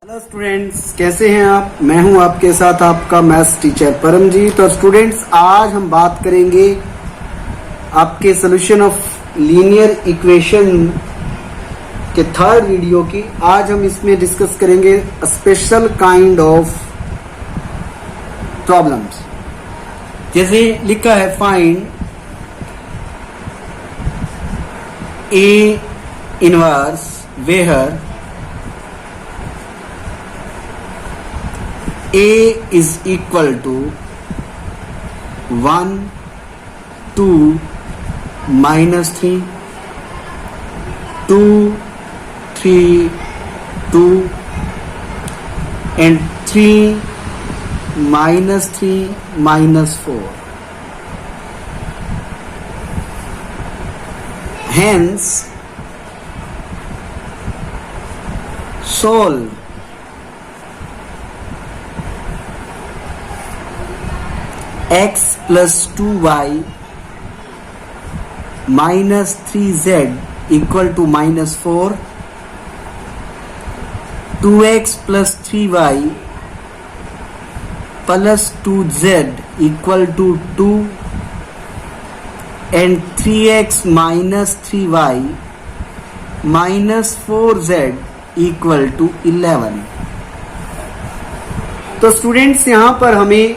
Hello students, कैसे हैं आप। मैं हूं आपके साथ आपका मैथ्स टीचर परमजीत। और स्टूडेंट्स, आज हम बात करेंगे आपके सॉल्यूशन ऑफ लीनियर इक्वेशन के थर्ड वीडियो की। आज हम इसमें डिस्कस करेंगे स्पेशल काइंड ऑफ प्रॉब्लम्स। जैसे लिखा है find A inverse where A is equal to 1, 2, minus 3, 2, 3, 2, and 3, minus 3, minus 4. Hence, solve x plus 2y minus 3z equal to minus 4, 2x plus 3y plus 2z equal to 2, and 3x minus 3y minus 4z equal to 11. तो students, यहां पर हमें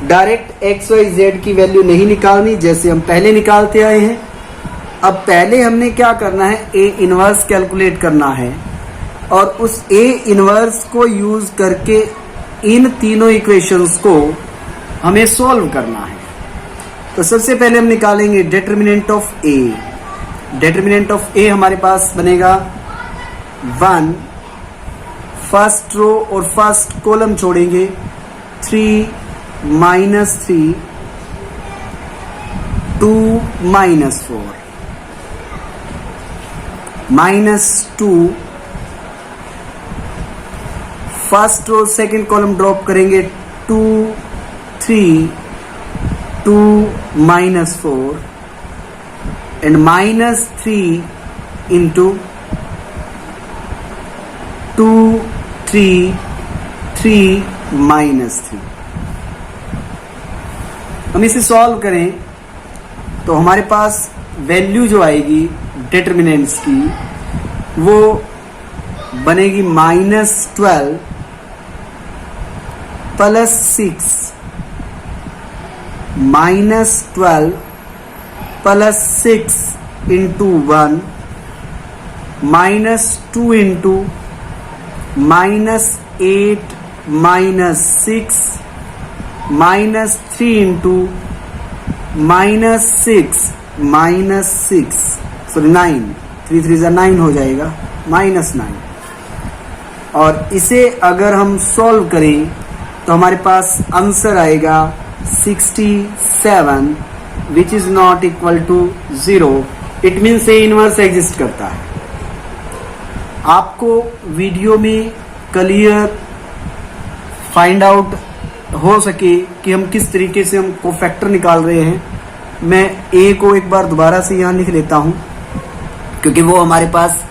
direct x Y Z की value नहीं निकालनी, जैसे हम पहले निकालते आए हैं। अब पहले हमने क्या करना है, ए इनवर्स कैलकुलेट करना है और उस ए इनवर्स को यूज करके इन तीनों इक्वेशंस को हमें सॉल्व करना है। तो सबसे पहले हम निकालेंगे determinant of A. Determinant of A हमारे पास बनेगा 1, फर्स्ट रो और फर्स्ट कॉलम छोड़ेंगे 3 minus 3, 2 minus 4, minus 2, first row second column drop करेंगे 2, 3, 2 minus 4 and minus 3 into 2, 3, 3 minus 3। हम इसे सॉल्व करें तो हमारे पास वैल्यू जो आएगी डिटरमिनेंट्स की वो बनेगी -12 plus 6, -12 plus 6 into 1, -2 into -8 -6 -3 into -6 sorry 9, 3 3 9 हो जाएगा, -9। और इसे अगर हम सॉल्व करें तो हमारे पास आंसर आएगा 67, which is not equal to 0। It means A inverse exist करता है। आपको वीडियो में क्लियर फाइंड आउट हो सके कि हम किस तरीके से हम कोफैक्टर निकाल रहे हैं। मैं ए को एक बार दोबारा से यहां लिख लेता हूं क्योंकि वो हमारे पास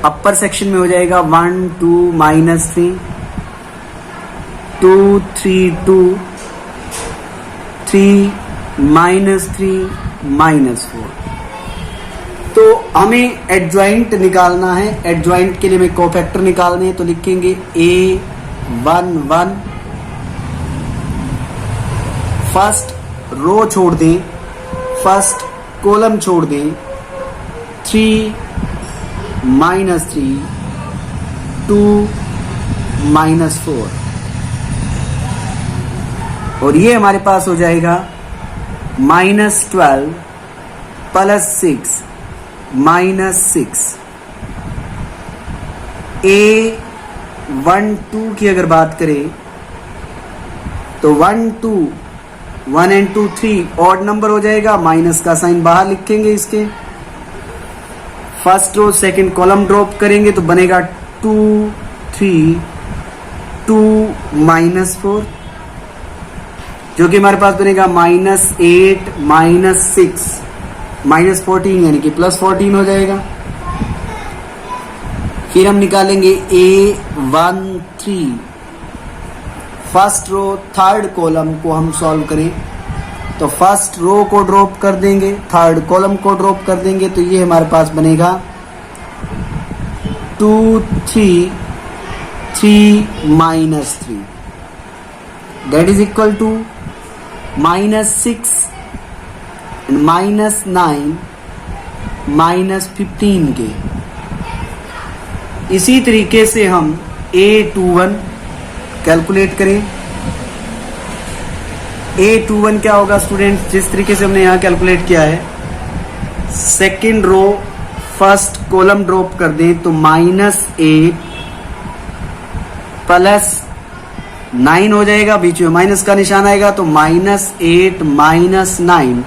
अपर सेक्शन में हो जाएगा। 1, 2 minus 3, 2, 3, 2, 3 minus 3 minus 4। तो हमें एडजॉइंट निकालना है। एडजॉइंट के लिए हमें कोफैक्टर निकालने हैं, तो लिखेंगे A1 1, फर्स्ट रो छोड़ दें, फर्स्ट कॉलम छोड़ दें, 3 minus 3, 2 minus 4, और ये हमारे पास हो जाएगा -12 प्लस 6 -6। A1 2 की अगर बात करें तो 1 2 1 and 2 3 ऑड नंबर हो जाएगा, माइनस का साइन बाहर लिखेंगे इसके। First row second column drop करेंगे तो बनेगा 2, 3, 2 -4, जो कि हमारे पास बनेगा -8 -6 -14 यानी कि +14 हो जाएगा। फिर हम निकालेंगे A13, first row third column को हम सॉल्व करें तो फर्स्ट रो को ड्रॉप कर देंगे, थर्ड कॉलम को ड्रॉप कर देंगे, तो ये हमारे पास बनेगा 2 3 3 minus 3 that is equal to -6 and -9 -15 के। इसी तरीके से हम A21 कैलकुलेट करें। A21 क्या होगा स्टूडेंट्स, जिस तरीके से हमने यहाँ कैलकुलेट किया है, second row first column drop कर दें तो -8 प्लस 9 हो जाएगा, बीच में माइनस का निशान आएगा तो -8 -9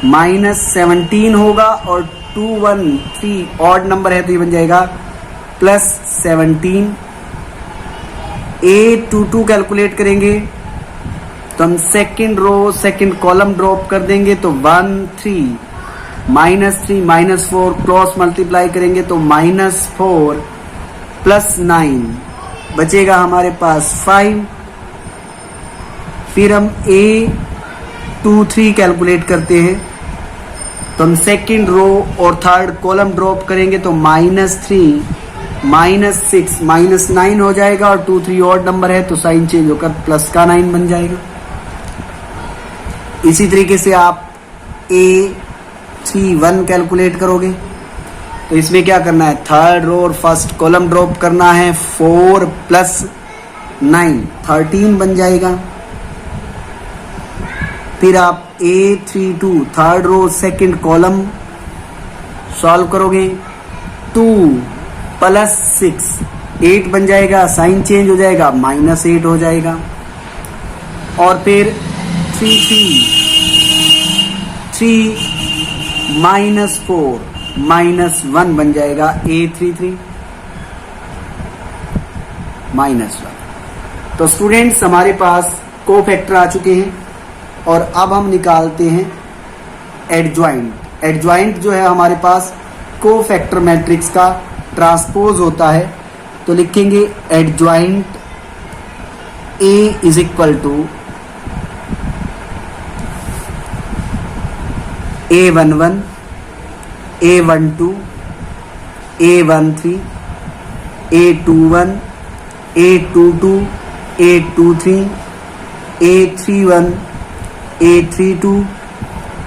-17 होगा, और 2 1 3 ऑड नंबर है तो ये बन जाएगा +17। A22 कैलकुलेट करेंगे तो हम second row second column drop कर देंगे तो 1 3 -3 -4 क्रॉस मल्टीप्लाई करेंगे तो -4 + 9 बचेगा हमारे पास 5। फिर हम A23 कैलकुलेट करते हैं तो हम सेकेंड रो और थर्ड कॉलम ड्रॉप करेंगे तो -3 -6 -9 हो जाएगा, और 2 3 ऑड नंबर है तो साइन चेंज होकर प्लस का 9 बन जाएगा। इसी तरीके से आप A31 कैलकुलेट करोगे तो इसमें क्या करना है, थर्ड रो और फर्स्ट कॉलम ड्रॉप करना है, 4 + 9 13 बन जाएगा। फिर आप A32 third row second column solve करोगे, 2 + 6 8 बन जाएगा, साइन चेंज हो जाएगा, -8 हो जाएगा। और फिर 3 -4 -1 बन जाएगा, A33 -1। तो स्टूडेंट्स हमारे पास कोफैक्टर आ चुके हैं और अब हम निकालते हैं एडजॉइंट। एडजॉइंट जो है हमारे पास कोफैक्टर मैट्रिक्स का ट्रांसपोज होता है, तो लिखेंगे adjoint A = A11 A12 A13 A21 A22 A23 A31 A32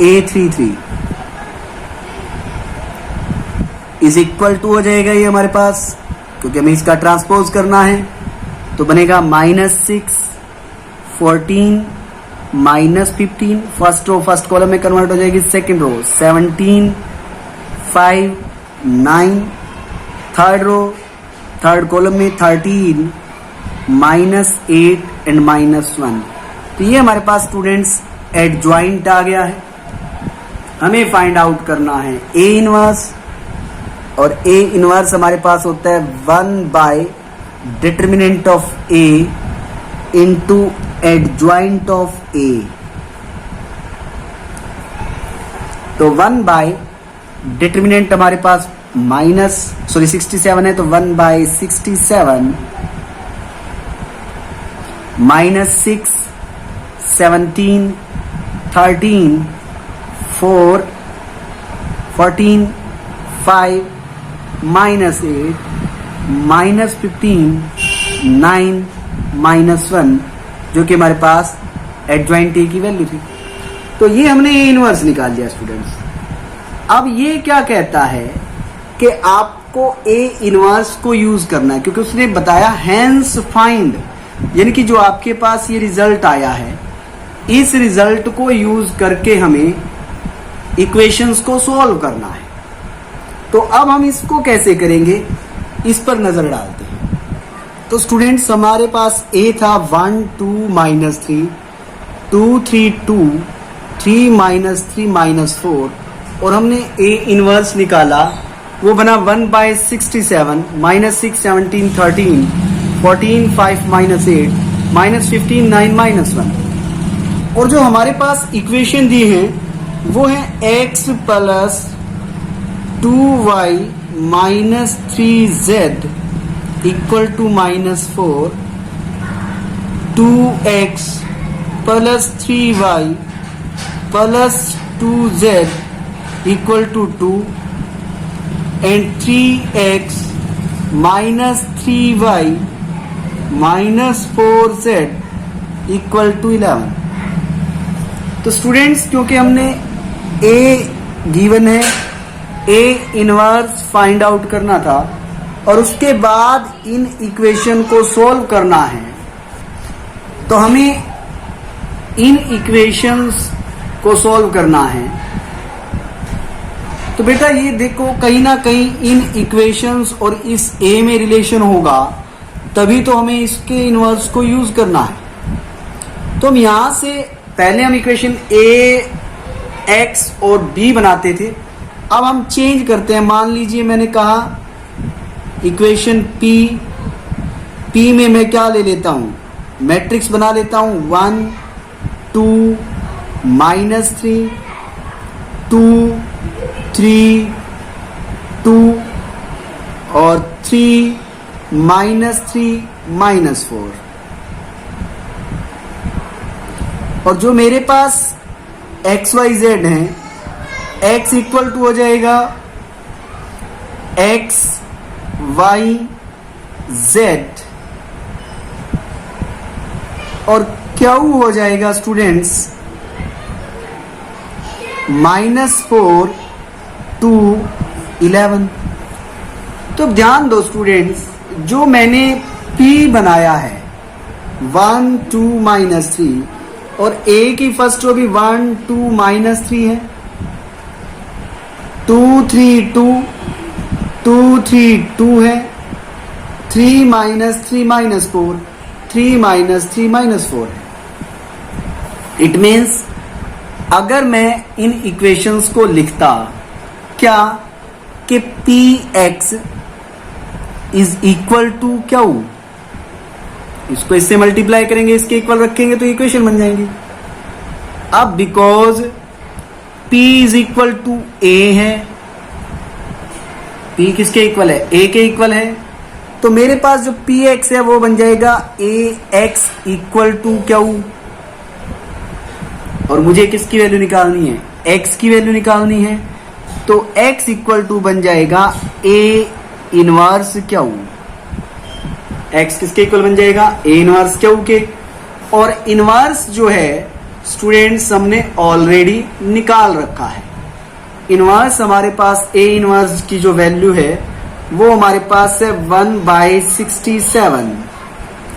A33 = हो जाएगा ये हमारे पास, क्योंकि हमें इसका ट्रांसपोज करना है, तो बनेगा -6 14 -15, फर्स्ट रो फर्स्ट कॉलम में कन्वर्ट हो जाएगी, second row 17 5 9, third row third column में 13 -8 एंड -1। तो ये हमारे पास स्टूडेंट्स एडजॉइंट आ गया है। हमें फाइंड आउट करना है A इनवर्स, और A इनवर्स हमारे पास होता है one by determinant of A into adjoint of A। तो 1/डिटर्मिनेंट हमारे पास 67 है, तो 1/67 -6 17 13 4 14 5 -8 -15 9 -1, जो कि हमारे पास एडजॉइंट A की वैल्यू थी। तो ये हमने A इनवर्स निकाल लिया स्टूडेंट्स। अब ये क्या कहता है कि आपको A इनवर्स को यूज करना है, क्योंकि उसने बताया हैंस फाइंड, यानी कि जो आपके पास ये रिजल्ट आया है, इस रिजल्ट को यूज करके हमें इक्वेशंस को सॉल्व करना है। तो अब हम इसको कैसे करेंगे, इस पर नजर डालते हैं। तो स्टूडेंट्स हमारे पास A था 1 2 -3 2 3 2 3 -3 -4, और हमने A इनवर्स निकाला, वो बना 1/67 -6 17 13 14 5 -8 -15 9 -1। और जो हमारे पास इक्वेशन दी है वो है x + 2y minus 3z equal to -4, 2x plus 3y plus 2z equal to 2 and 3x minus 3y minus 4z equal to 11। तो स्टूडेंट्स, क्योंकि हमने a गिवन है, a इनवर्स फाइंड आउट करना था और उसके बाद इन इक्वेशन को सॉल्व करना है, तो हमें इन इक्वेशंस को सॉल्व करना है। तो बेटा ये देखो, कहीं ना कहीं इन इक्वेशंस और इस a में रिलेशन होगा, तभी तो हमें इसके इनवर्स को यूज करना है। तो हम यहां से पहले हम इक्वेशन a x और b बनाते थे, अब हम चेंज करते हैं। मान लीजिए मैंने कहा इक्वेशन p में मैं क्या ले लेता हूं, मैट्रिक्स बना लेता हूं 1 2 -3 2 3 2 और 3 -3 -4। और जो मेरे पास x y z है, x इक्वल टू हो जाएगा x y z और Q हो जाएगा स्टूडेंट्स -4 to 11। तो ध्यान दो स्टूडेंट्स, जो मैंने P बनाया है 1 2 -3 और A की फर्स्ट रो भी 1 2 -3 है, 2 3 2 2 3 2 है, 3 -3 -4 3 -3 -4 है। इट मीन्स अगर मैं इन इक्वेशंस को लिखता क्या कि px is equal to Q, इसको इससे मल्टीप्लाई करेंगे, इसके इक्वल रखेंगे तो इक्वेशन बन जाएंगी। अब because p is equal to a है, p किसके इक्वल है, a के इक्वल है, तो मेरे पास जो px है वो बन जाएगा ax इक्वल टू Q। और मुझे किसकी वैल्यू निकालनी है, x की वैल्यू निकालनी है, तो x इक्वल टू बन जाएगा a इनवर्स Q। x किसके इक्वल बन जाएगा, a इनवर्स Q के। और इनवर्स जो है स्टूडेंट्स हमने ऑलरेडी निकाल रखा है। इनवर्स हमारे पास a इनवर्स की जो वैल्यू है वो हमारे पास है 1/67,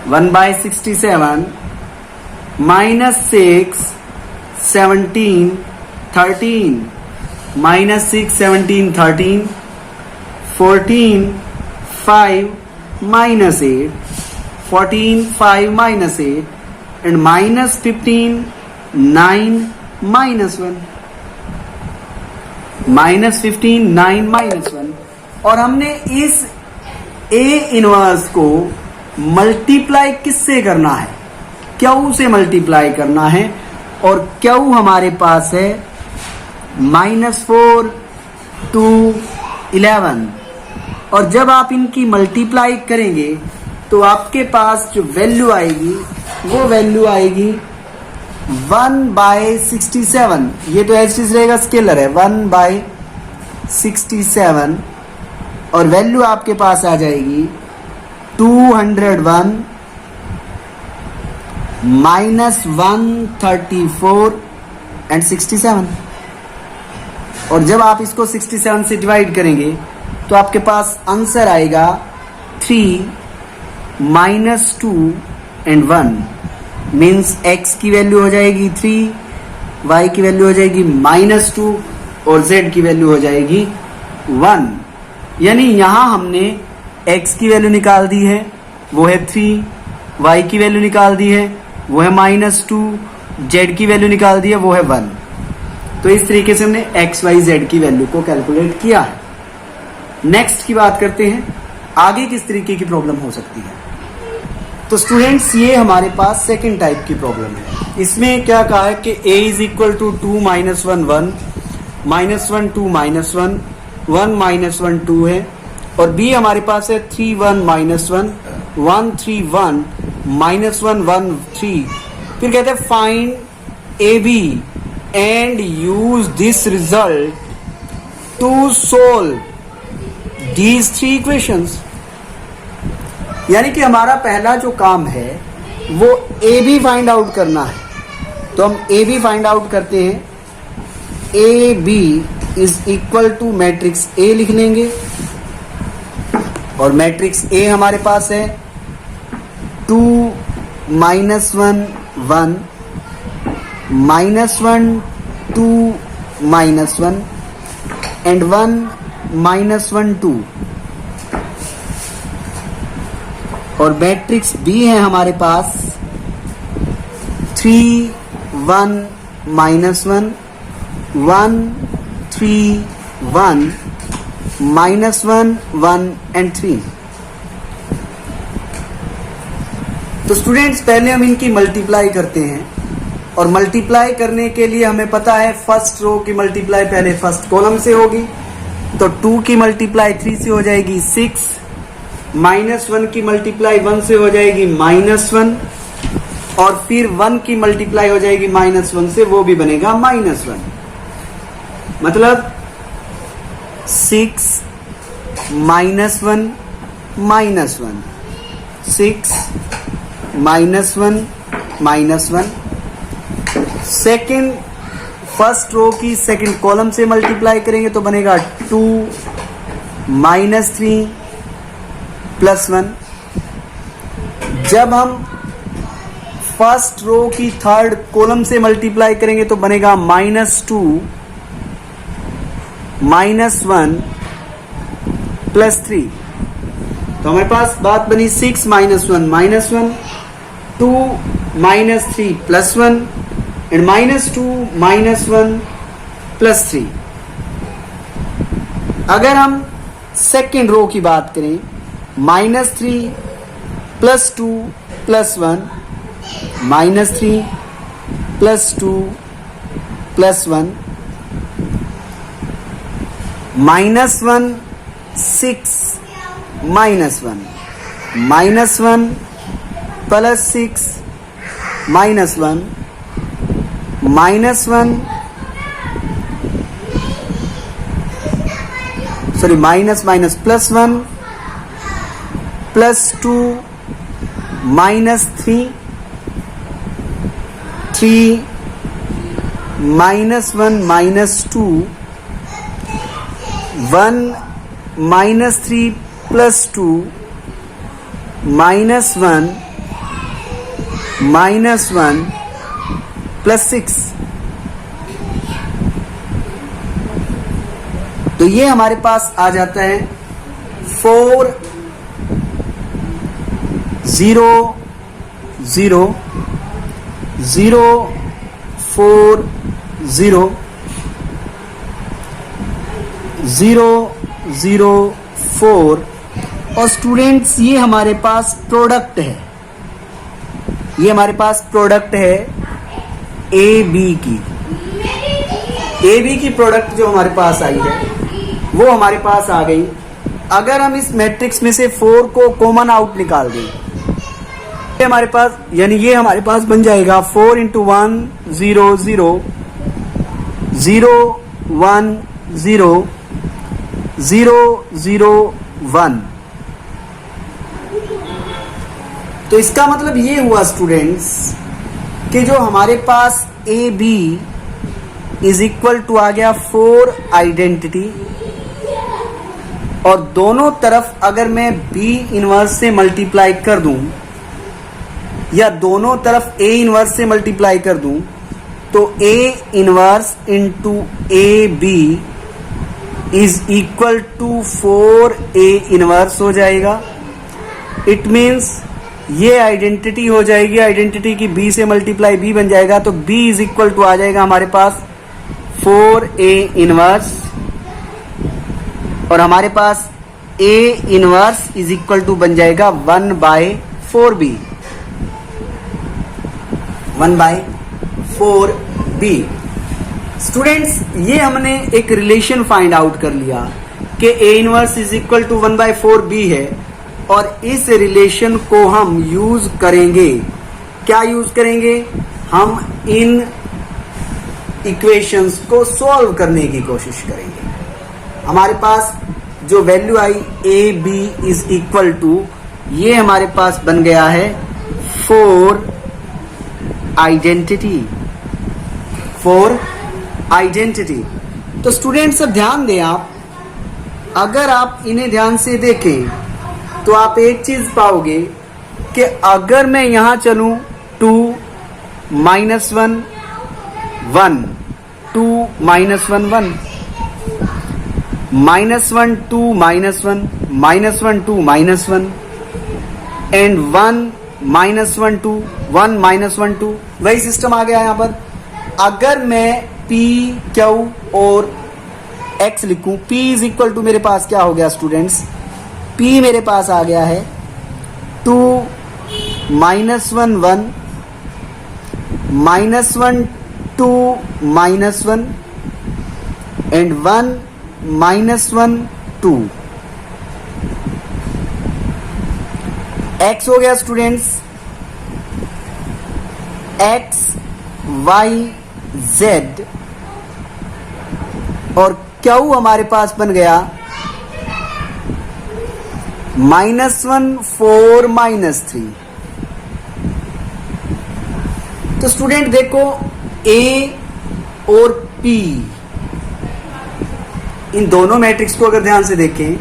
1/67 -6 17 13 -6 17 13 14 5 -8 14 5 -8 and -15 9 -1 -15 9 -1। और हमने इस a इनवर्स को मल्टीप्लाई किससे करना है, Q से मल्टीप्लाई करना है। और Q हमारे पास है -4 to 11। और जब आप इनकी मल्टीप्लाई करेंगे तो आपके पास जो वैल्यू आएगी वो वैल्यू आएगी 1/67। ये तो एच रहेगा, स्केलर है, 1/67 और वैल्यू आपके पास आ जाएगी 201 -134 एंड 67। और जब आप इसको 67 से डिवाइड करेंगे तो आपके पास आंसर आएगा 3 -2 एंड 1 मीन्स x की वैल्यू हो जाएगी 3, y की वैल्यू हो जाएगी -2 और z की वैल्यू हो जाएगी 1। यानी यहां हमने x की वैल्यू निकाल दी है वो है 3, y की वैल्यू निकाल दी है वो है -2, z की वैल्यू निकाल दी है वो है 1। तो इस तरीके से हमने x y z की वैल्यू को कैलकुलेट किया है। नेक्स्ट की बात करते हैं, आगे किस तरीके की प्रॉब्लम हो सकती है। तो स्टूडेंट्स ये हमारे पास सेकंड टाइप की प्रॉब्लम है। इसमें क्या कहा है कि a is equal to 2 -1 1 -1 2 -1 1 minus 1 2 है, और बी हमारे पास है 3 1 माइनस 1 1 3 1 माइनस 1 1 3। फिर कहते हैं find A B and use this result to solve these 3 equations. यानी कि हमारा पहला जो काम है वो ए बी फाइंड आउट करना है। तो हम ए बी फाइंड आउट करते हैं। A B is equal to matrix A लिख लेंगे, और मैट्रिक्स ए हमारे पास है 2 minus 1 1 minus 1 2 minus 1 and 1 minus 1 2, और मैट्रिक्स बी है हमारे पास 3 1 माइनस 1 1 3 1 माइनस 1 1 एंड 3। तो स्टूडेंट्स पहले हम इनकी मल्टीप्लाई करते हैं, और मल्टीप्लाई करने के लिए हमें पता है फर्स्ट रो की मल्टीप्लाई पहले फर्स्ट कॉलम से होगी। तो 2 की मल्टीप्लाई 3 से हो जाएगी 6, माइनस 1 की मल्टीप्लाई 1 से हो जाएगी -1, और फिर 1 की मल्टीप्लाई हो जाएगी -1 से, वो भी बनेगा -1। मतलब 6 -1 -1 6 -1 -1। सेकेंड फर्स्ट रो की सेकेंड कॉलम से मल्टीप्लाई करेंगे तो बनेगा 2 -3 +1। जब हम फर्स्ट रो की थर्ड कॉलम से मल्टीप्लाई करेंगे तो बनेगा -2 -1 +3। तो हमारे पास बात बनी 6 -1 -1 2 -3 +1 एंड -2 -1 +3। अगर हम सेकेंड रो की बात करें -3 +2 +1 -3 +2 +1 -1 6 -1 -1 +6 -1 -1 सॉरी माइनस माइनस +1 +2 -3 3 -1 -2 1 -3 +2 -1 -1 +6। तो ये हमारे पास आ जाता है 4 0 0 0 4 0 0 0 4। और स्टूडेंट्स ये हमारे पास प्रोडक्ट है, ये हमारे पास प्रोडक्ट है ए बी की। ए बी की प्रोडक्ट जो हमारे पास आई है वो हमारे पास आ गई। अगर हम इस मैट्रिक्स में से 4 को कॉमन आउट निकाल दें, ये हमारे पास यानी ये हमारे पास बन जाएगा 4 × 1 0 0 0 1 0 0 0 1। तो इसका मतलब ये हुआ स्टूडेंट्स कि जो हमारे पास A B is equal to आ गया 4 आइडेंटिटी, और दोनों तरफ अगर मैं बी इनवर्स से मल्टीप्लाई कर दूं या दोनों तरफ ए इनवर्स से मल्टीप्लाई कर दूं तो A inverse into A B is equal to 4 A inverse हो जाएगा। इट मीन्स ये आइडेंटिटी हो जाएगी, आइडेंटिटी की बी से मल्टीप्लाई बी बन जाएगा, तो बी इज इक्वल टू आ जाएगा हमारे पास 4 ए इनवर्स, और हमारे पास A inverse is equal to बन जाएगा 1/4b 1/4b। स्टूडेंट्स ये हमने एक रिलेशन फाइंड आउट कर लिया कि A inverse is equal to 1/4b है, और इस रिलेशन को हम यूज करेंगे। क्या यूज करेंगे? हम इन इक्वेशंस को सॉल्व करने की कोशिश करेंगे। हमारे पास जो वैल्यू आई A B is equal to, ये हमारे पास बन गया है 4 आइडेंटिटी। 4 आइडेंटिटी। तो स्टूडेंट्स अब ध्यान दें आप, अगर आप इन्हें ध्यान से देखें तो आप एक चीज पाओगे कि अगर मैं यहां चलूं 2 -1 1 2 -1 1 -1 2 -1 -1 2 -1 एंड 1 -1 2 1 -1 2, वही सिस्टम आ गया यहां पर। अगर मैं P Q और X लिखूं, P इज इक्वल टू मेरे पास क्या हो गया स्टूडेंट्स? P मेरे पास आ गया है 2 -1 1 -1 2 -1 एंड 1 -1 2। X हो गया स्टूडेंट्स X Y Z, और Q हमारे पास बन गया -1 4 -3। तो स्टूडेंट देखो A और P, इन दोनों मैट्रिक्स को अगर ध्यान से देखें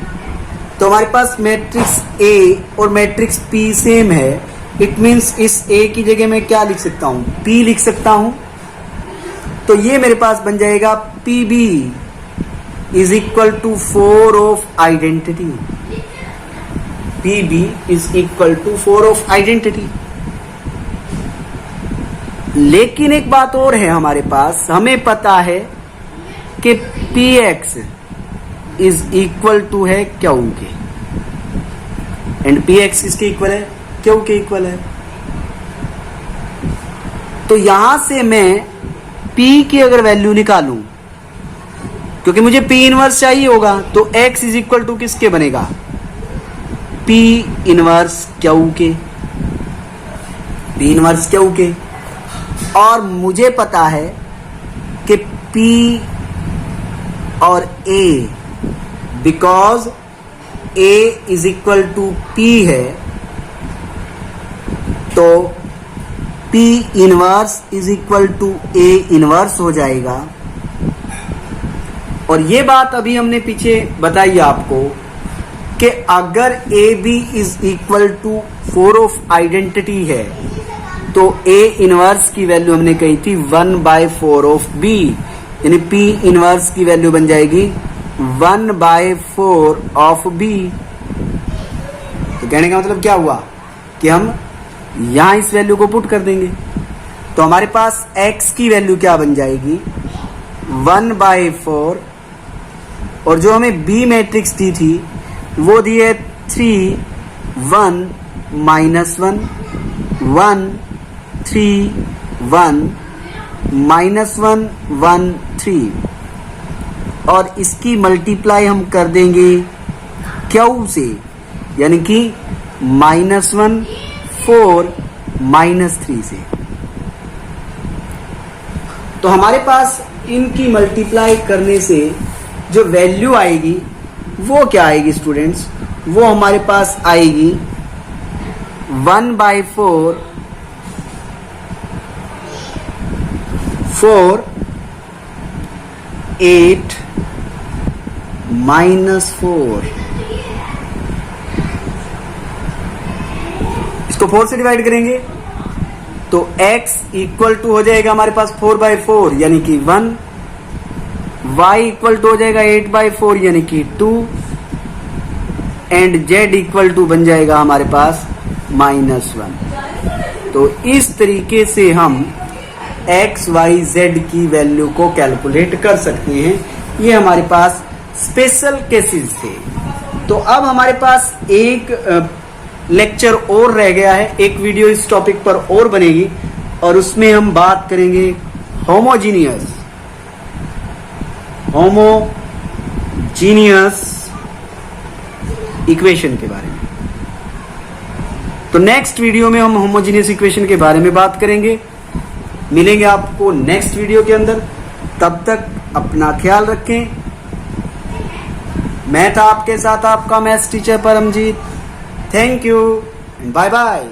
तो हमारे पास मैट्रिक्स A और मैट्रिक्स P सेम है। इट मीन्स इस A की जगह मैं क्या लिख सकता हूं? P लिख सकता हूं। तो ये मेरे पास बन जाएगा PB is equal to 4 of identity. PB is equal to 4 of identity. लेकिन एक बात और है हमारे पास, हमें पता है कि PX इज इक्वल टू है Q के, एंड PX किसके इक्वल है? Q के इक्वल है। तो यहां से मैं P की अगर वैल्यू निकालूं, क्योंकि मुझे P इनवर्स चाहिए होगा, तो X इज इक्वल टू किसके बनेगा? P इनवर्स Q के। P इनवर्स Q के। और मुझे पता है कि P और A, because A is equal to P है, तो P inverse is equal to A inverse हो जाएगा। और ये बात अभी हमने पीछे बताई आपको कि अगर AB is equal to 4 of identity है, तो A इनवर्स की वैल्यू हमने कही थी 1/4 ऑफ B, यानी P इनवर्स की वैल्यू बन जाएगी 1/4 ऑफ B। तो कहने का मतलब क्या हुआ कि हम यहां इस वैल्यू को पुट कर देंगे, तो हमारे पास X की वैल्यू क्या बन जाएगी? 1/4, और जो हमें B मैट्रिक्स दी थी वो दी है 3 1 -1 1 3 1 -1 1 3, और इसकी मल्टीप्लाई हम कर देंगे Q से, यानी कि -1 4 -3 से। तो हमारे पास इनकी मल्टीप्लाई करने से जो वैल्यू आएगी वो क्या आएगी स्टूडेंट्स? वो हमारे पास आएगी 1/4 4 8 -4। इसको 4 से डिवाइड करेंगे तो x इक्वल टू हो जाएगा हमारे पास 4/4 यानी कि 1, y इक्वल टू हो जाएगा 8/4 यानी कि 2, एंड z इक्वल टू बन जाएगा हमारे पास -1। तो इस तरीके से हम x, y, z की वैल्यू को कैलकुलेट कर सकते हैं। ये हमारे पास स्पेशल केसेस थे। तो अब हमारे पास एक लेक्चर और रह गया है, एक वीडियो इस टॉपिक पर और बनेगी, और उसमें हम बात करेंगे होमोजीनियस इक्वेशन के बारे में। तो नेक्स्ट वीडियो में हम होमोजेनियस इक्वेशन के बारे में बात करेंगे। मिलेंगे आपको नेक्स्ट वीडियो के अंदर। तब तक अपना ख्याल रखें। मैं था आपके साथ आपका maths teacher Paramjeet. Thank you, bye bye.